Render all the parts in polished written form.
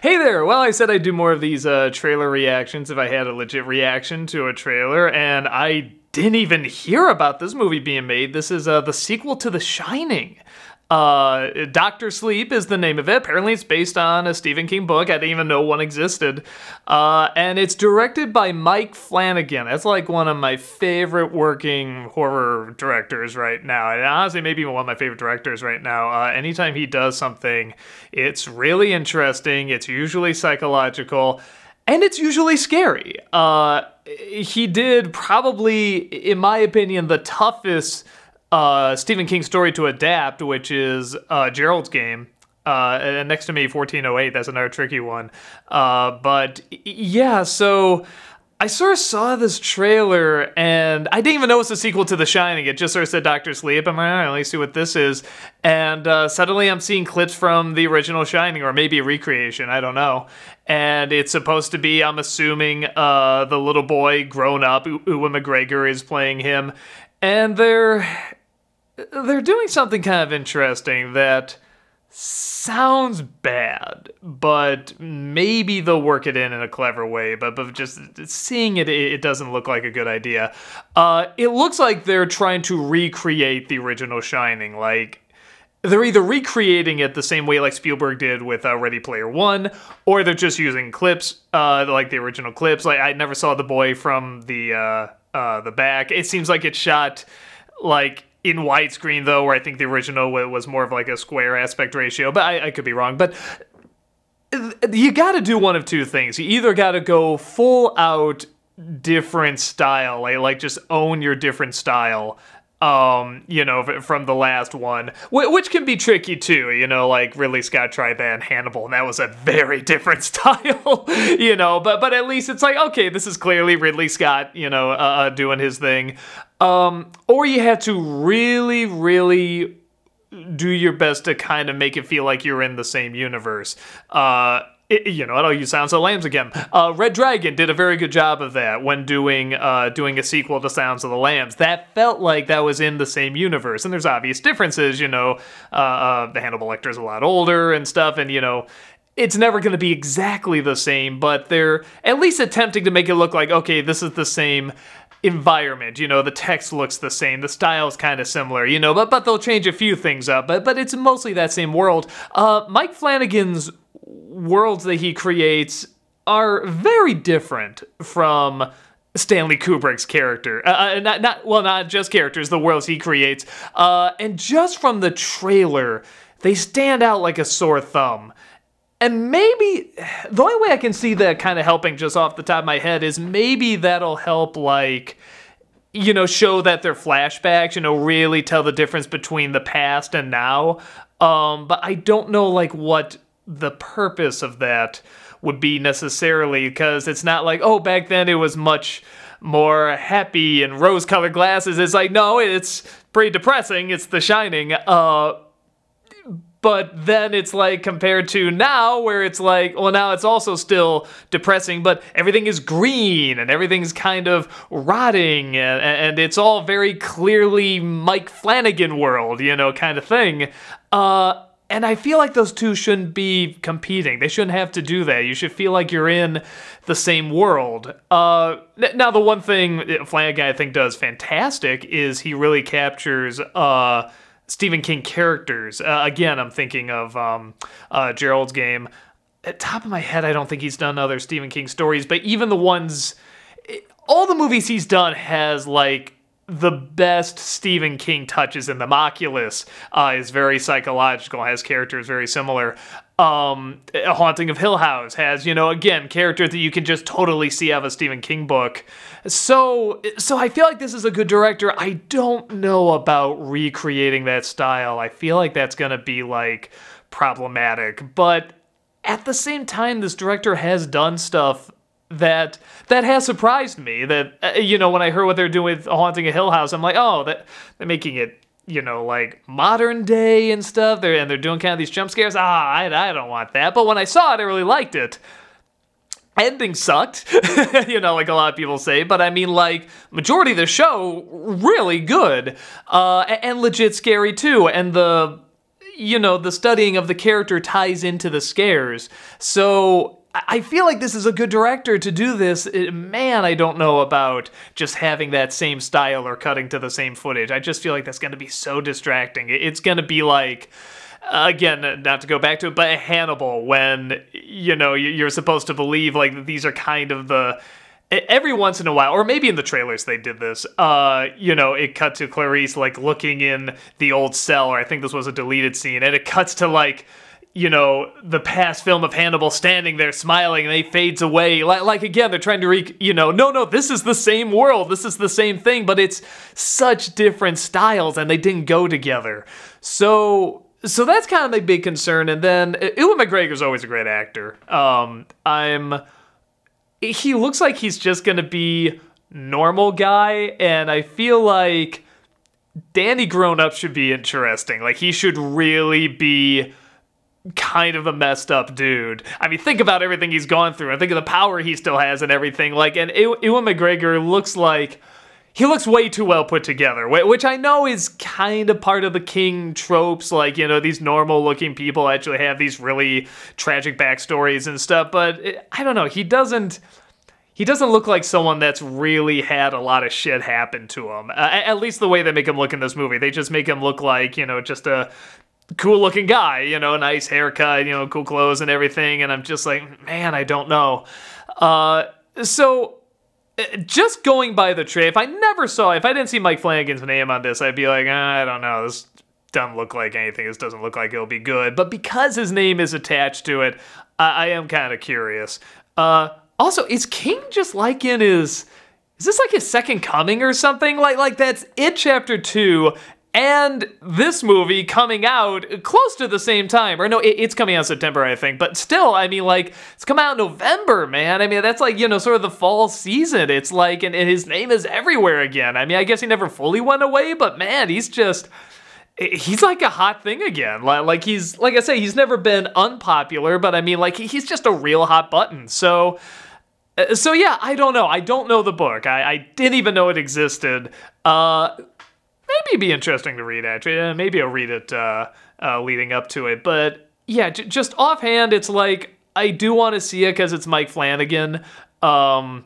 Hey there! Well, I said I'd do more of these trailer reactions if I had a legit reaction to a trailer, and I didn't even hear about this movie being made. This is the sequel to The Shining. Dr. Sleep is the name of it. Apparently it's based on a Stephen King book. I didn't even know one existed. And it's directed by Mike Flanagan. That's like one of my favorite working horror directors right now. And honestly, maybe even one of my favorite directors right now. Anytime he does something, it's really interesting. It's usually psychological. And it's usually scary. He did probably, in my opinion, the toughest Stephen King story to adapt, which is Gerald's Game. And next to me, 1408, that's another tricky one. But yeah, so I sort of saw this trailer, and I didn't even know it's a sequel to The Shining. It just sort of said Dr. Sleep. I'm like, all right, let me see what this is. And suddenly I'm seeing clips from the original Shining, or maybe a recreation, I don't know. And it's supposed to be, I'm assuming, the little boy grown up. Ewan McGregor is playing him. And they're doing something kind of interesting that sounds bad, but maybe they'll work it in a clever way. But just seeing it, it doesn't look like a good idea. It looks like they're trying to recreate the original Shining. Like, they're either recreating it the same way like Spielberg did with Ready Player One, or they're just using clips, like the original clips. Like, I never saw the boy from the back. It seems like it's shot like in widescreen, though, where I think the original was more of like a square aspect ratio, but I could be wrong. But you gotta do one of two things. You either gotta go full out different style, like just own your different style, you know, from the last one, which can be tricky too, you know, like Ridley Scott tried that in Hannibal, and that was a very different style, you know, but at least it's like, okay, this is clearly Ridley Scott, you know, doing his thing. Or you have to really, really do your best to kind of make it feel like you're in the same universe. You know, I'll use Sounds of the Lambs again. Red Dragon did a very good job of that when doing a sequel to Sounds of the Lambs. That felt like that was in the same universe, and there's obvious differences, you know. The Hannibal Lecter's a lot older and stuff, and, you know, it's never going to be exactly the same, but they're at least attempting to make it look like, okay, this is the same environment, you know, the text looks the same, the style's kind of similar, you know, but they'll change a few things up, but it's mostly that same world. Mike Flanagan's worlds that he creates are very different from Stanley Kubrick's character. Not just characters, the worlds he creates. And just from the trailer, they stand out like a sore thumb. And maybe, the only way I can see that kind of helping just off the top of my head is maybe that'll help, like, you know, show that they're flashbacks, you know, really tell the difference between the past and now. But I don't know, like, what the purpose of that would be necessarily, because it's not like, oh, back then it was much more happy and rose-colored glasses. It's like, no, it's pretty depressing. It's The Shining. But then it's like compared to now where it's like, well, now it's also still depressing, but everything is green and everything's kind of rotting and it's all very clearly Mike Flanagan world, you know, kind of thing. And I feel like those two shouldn't be competing. They shouldn't have to do that. You should feel like you're in the same world. Now, the one thing Flanagan, I think, does fantastic is he really captures Stephen King characters. Again, I'm thinking of Gerald's Game. At top of my head, I don't think he's done other Stephen King stories, but even the ones, all the movies he's done has, like, the best Stephen King touches in them. Oculus is very psychological, has characters very similar. A Haunting of Hill House has, you know, again, characters that you can just totally see out of a Stephen King book. So I feel like this is a good director. I don't know about recreating that style. I feel like that's going to be, like, problematic. But at the same time, this director has done stuff that has surprised me. That, you know, when I heard what they're doing with A Haunting of Hill House, I'm like, oh, they're making it, you know, like modern day and stuff. They're doing kind of these jump scares. I don't want that. But when I saw it, I really liked it. Ending sucked, you know, like a lot of people say, but I mean, like, majority of the show, really good, and legit scary too, and the studying of the character ties into the scares. So I feel like this is a good director to do this. Man, I don't know about just having that same style or cutting to the same footage. I just feel like that's going to be so distracting. It's going to be like, again, not to go back to it, but Hannibal, when, you're supposed to believe like these are kind of the... Every once in a while, or maybe in the trailers they did this, it cut to Clarice like looking in the old cell, or I think this was a deleted scene, and it cuts to like, the past film of Hannibal standing there smiling, and he fades away. Like again, they're trying to no, this is the same world, this is the same thing, but it's such different styles, and they didn't go together. So that's kind of my big concern. And then Ewan McGregor's always a great actor. He looks like he's just gonna be normal guy, and I feel like Danny grown up should be interesting. Like, he should really be kind of a messed up dude. I mean, think about everything he's gone through, and think of the power he still has and everything. Like, and Ewan McGregor looks like he looks way too well put together, which I know is kind of part of the King tropes. Like, these normal looking people actually have these really tragic backstories and stuff, but I don't know. He doesn't look like someone that's really had a lot of shit happen to him. At least the way they make him look in this movie. They just make him look like, just a cool looking guy, nice haircut, cool clothes and everything. And I'm just like, man, I don't know. So just going by the trailer, if I didn't see Mike Flanagan's name on this, I'd be like, I don't know, this doesn't look like anything. This doesn't look like it'll be good. But because his name is attached to it, I am kind of curious. Also, is King just like is this like his second coming or something? Like that's It Chapter 2 and this movie coming out close to the same time. Or no, it's coming out in September, I think. But still, I mean, like, it's come out in November, man. I mean, that's like, sort of the fall season. It's like, and his name is everywhere again. I mean, I guess he never fully went away, but man, he's like a hot thing again. Like I say, he's never been unpopular, but I mean, like, he's just a real hot button. So yeah, I don't know. I don't know the book. I didn't even know it existed. Maybe it'd be interesting to read, actually. Maybe I'll read it leading up to it. But yeah, just offhand, it's like, I do want to see it because it's Mike Flanagan. The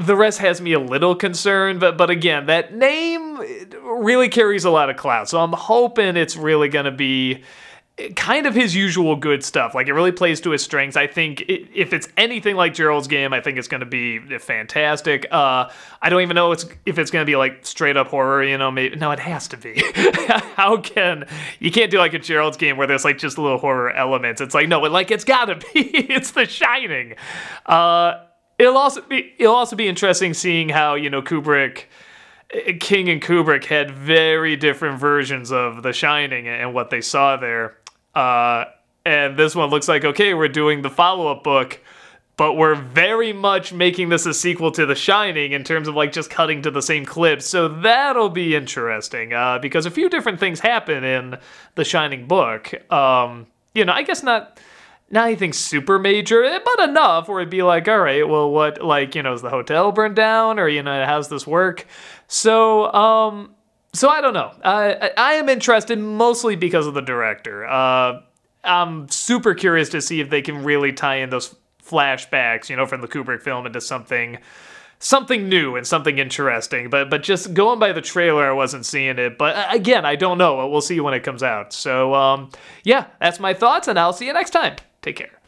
rest has me a little concerned, but again, that name really carries a lot of clout. So I'm hoping it's really going to be kind of his usual good stuff. Like, it really plays to his strengths. I think if it's anything like Gerald's Game, I think it's going to be fantastic. I don't even know if it's going to be like straight up horror, maybe. No, it has to be. You can't do like a Gerald's Game where there's like just little horror elements. It's like, no, it's gotta be. It's The Shining. It'll also be interesting seeing how, King and Kubrick had very different versions of The Shining and what they saw there. And this one looks like, okay, we're doing the follow-up book, but we're very much making this a sequel to The Shining in terms of like just cutting to the same clips. So that'll be interesting, because a few different things happen in The Shining book. I guess not anything super major, but enough where it'd be like, all right, well, what, is the hotel burned down, or, how's this work? So I don't know. I am interested mostly because of the director. I'm super curious to see if they can really tie in those flashbacks, from the Kubrick film into something new and something interesting. But just going by the trailer, I wasn't seeing it. But again, I don't know. We'll see when it comes out. So yeah, that's my thoughts, and I'll see you next time. Take care.